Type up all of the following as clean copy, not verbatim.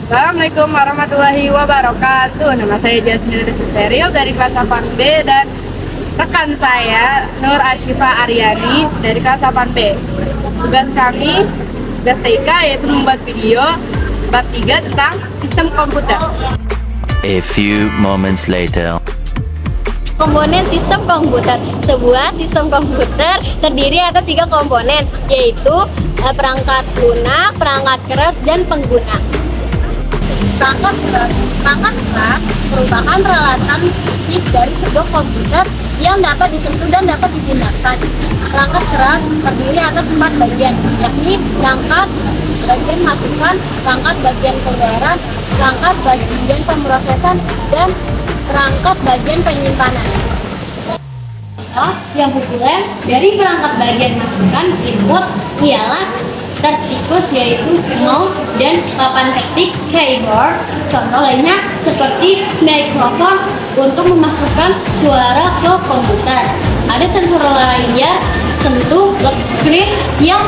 Assalamualaikum warahmatullahi wabarakatuh. Nama saya Jasmine Rizky Serial dari kelas 8B dan rekan saya Nur Ashifa Aryani dari kelas 8B. Tugas kami, tugas TK yaitu membuat video bab 3 tentang sistem komputer. A few moments later. Komponen sistem komputer. Sebuah sistem komputer terdiri atas 3 komponen, yaitu perangkat lunak, perangkat keras, dan pengguna. Perangkat keras merupakan peralatan fisik dari sebuah komputer yang dapat disentuh dan dapat digunakan. Perangkat keras terdiri atas 4 bagian, yakni perangkat bagian masukan, perangkat bagian keluaran, perangkat bagian pemrosesan, dan perangkat bagian penyimpanan. Yang populer dari perangkat bagian masukan input ialah tertikus, yaitu mouse dan papan ketik keyboard. Contoh lainnya seperti mikrofon untuk memasukkan suara ke komputer. Ada sensor layar sentuh, lock screen yang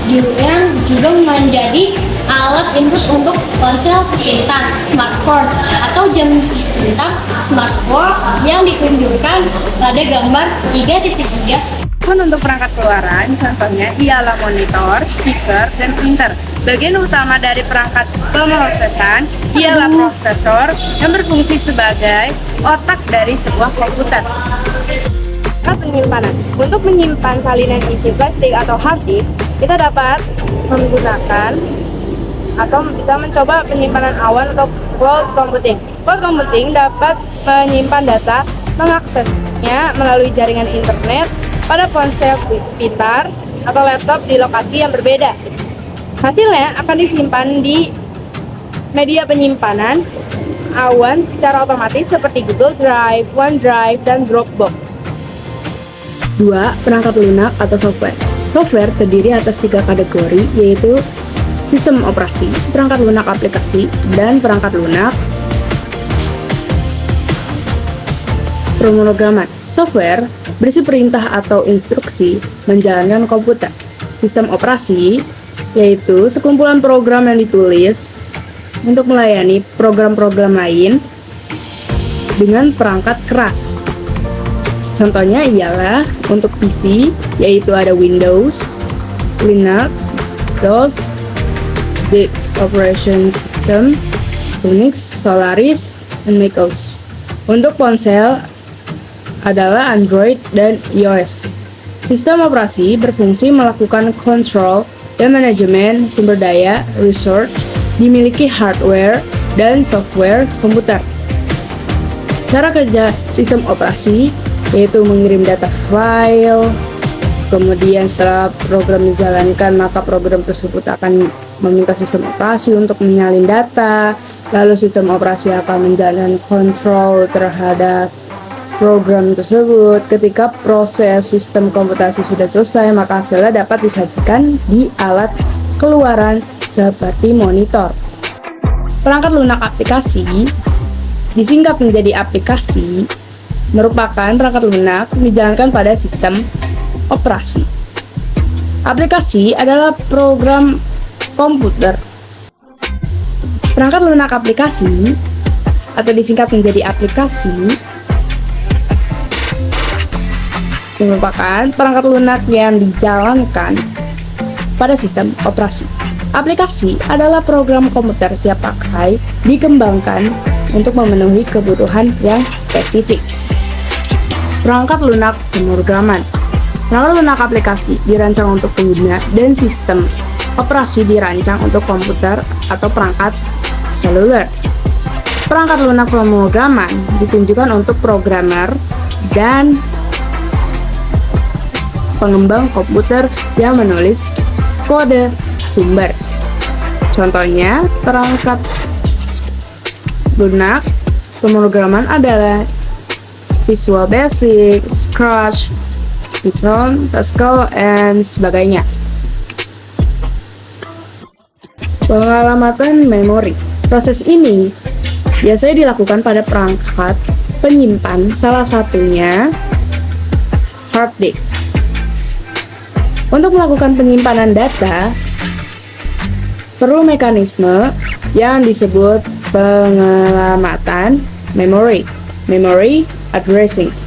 juga menjadi alat input untuk ponsel pintar, smartphone, atau jam pintar smartwatch yang ditunjukkan pada gambar 3.3. Untuk perangkat keluaran, contohnya ialah monitor, speaker, dan printer. Bagian utama dari perangkat pemrosesan ialah prosesor yang berfungsi sebagai otak dari sebuah komputer. Penyimpanan. Untuk menyimpan salinan isi plastik atau hard disk, kita dapat menggunakan atau kita mencoba penyimpanan awan atau cloud computing. Cloud computing dapat menyimpan data, mengaksesnya melalui jaringan internet pada ponsel pintar atau laptop di lokasi yang berbeda. Hasilnya akan disimpan di media penyimpanan awan secara otomatis seperti Google Drive, OneDrive, dan Dropbox. 2. Perangkat lunak atau software. Software terdiri atas 3 kategori, yaitu sistem operasi, perangkat lunak aplikasi, dan perangkat lunak pemrograman. Software berisi perintah atau instruksi menjalankan komputer. Sistem operasi yaitu sekumpulan program yang ditulis untuk melayani program-program lain dengan perangkat keras. Contohnya ialah untuk PC, yaitu ada Windows, Linux, DOS, Disk Operation System, Unix, Solaris, dan macOS. Untuk ponsel adalah Android dan iOS. Sistem operasi berfungsi melakukan kontrol dan manajemen sumber daya, resource, dimiliki hardware dan software komputer. Cara kerja sistem operasi yaitu mengirim data file, kemudian setelah program dijalankan maka program tersebut akan meminta sistem operasi untuk menyalin data, lalu sistem operasi akan menjalankan kontrol terhadap program tersebut. Ketika proses sistem komputasi sudah selesai, maka hasilnya dapat disajikan di alat keluaran seperti monitor. Perangkat lunak aplikasi disingkat menjadi aplikasi merupakan perangkat lunak dijalankan pada sistem operasi. Aplikasi adalah program komputer. Perangkat lunak aplikasi atau disingkat menjadi aplikasi merupakan perangkat lunak yang dijalankan pada sistem operasi. Aplikasi adalah program komputer siap pakai dikembangkan untuk memenuhi kebutuhan yang spesifik. Perangkat lunak pemrograman. Perangkat lunak aplikasi dirancang untuk pengguna dan sistem operasi dirancang untuk komputer atau perangkat seluler. Perangkat lunak pemrograman ditunjukkan untuk programmer dan pengembang komputer yang menulis kode sumber. Contohnya, perangkat lunak pemrograman adalah Visual Basic, Scratch, Python, Pascal, dan sebagainya. Pengalamatan memori. Proses ini biasanya dilakukan pada perangkat penyimpan, salah satunya hard disk. Untuk melakukan penyimpanan data, perlu mekanisme yang disebut pengelamatan memory addressing.